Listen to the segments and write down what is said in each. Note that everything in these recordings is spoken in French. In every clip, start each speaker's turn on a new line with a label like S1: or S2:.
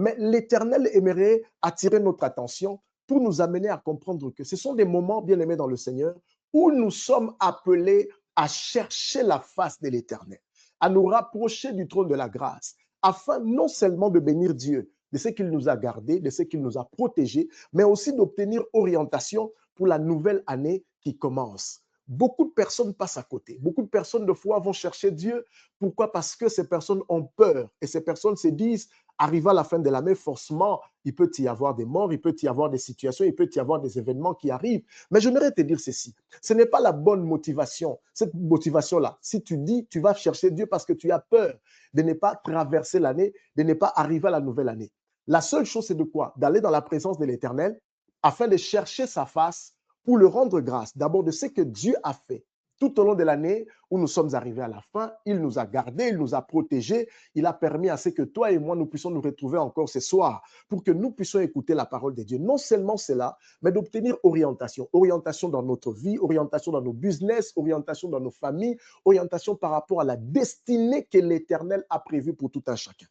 S1: Mais l'Éternel aimerait attirer notre attention pour nous amener à comprendre que ce sont des moments, bien aimés dans le Seigneur, où nous sommes appelés à chercher la face de l'Éternel, à nous rapprocher du trône de la grâce, afin non seulement de bénir Dieu, de ce qu'il nous a gardés, de ce qu'il nous a protégés, mais aussi d'obtenir orientation pour la nouvelle année qui commence. Beaucoup de personnes passent à côté. Beaucoup de personnes, de fois, vont chercher Dieu. Pourquoi? Parce que ces personnes ont peur et ces personnes se disent, arrivé à la fin de l'année, forcément, il peut y avoir des morts, il peut y avoir des situations, il peut y avoir des événements qui arrivent. Mais j'aimerais te dire ceci, ce n'est pas la bonne motivation. Cette motivation-là, si tu dis, tu vas chercher Dieu parce que tu as peur de ne pas traverser l'année, de ne pas arriver à la nouvelle année. La seule chose, c'est de quoi? D'aller dans la présence de l'Éternel afin de chercher sa face pour le rendre grâce. D'abord de ce que Dieu a fait tout au long de l'année où nous sommes arrivés à la fin. Il nous a gardés, il nous a protégés. Il a permis à ce que toi et moi, nous puissions nous retrouver encore ce soir pour que nous puissions écouter la parole de Dieu. Non seulement cela, mais d'obtenir orientation. Orientation dans notre vie, orientation dans nos business, orientation dans nos familles, orientation par rapport à la destinée que l'Éternel a prévue pour tout un chacun.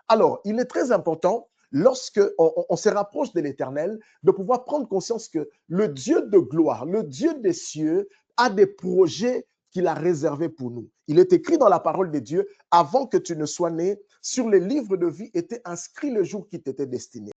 S1: Alors, il est très important, lorsque on se rapproche de l'Éternel, de pouvoir prendre conscience que le Dieu de gloire, le Dieu des cieux, a des projets qu'il a réservés pour nous. Il est écrit dans la parole de Dieu, avant que tu ne sois né, sur les livres de vie était inscrit le jour qui t'était destiné.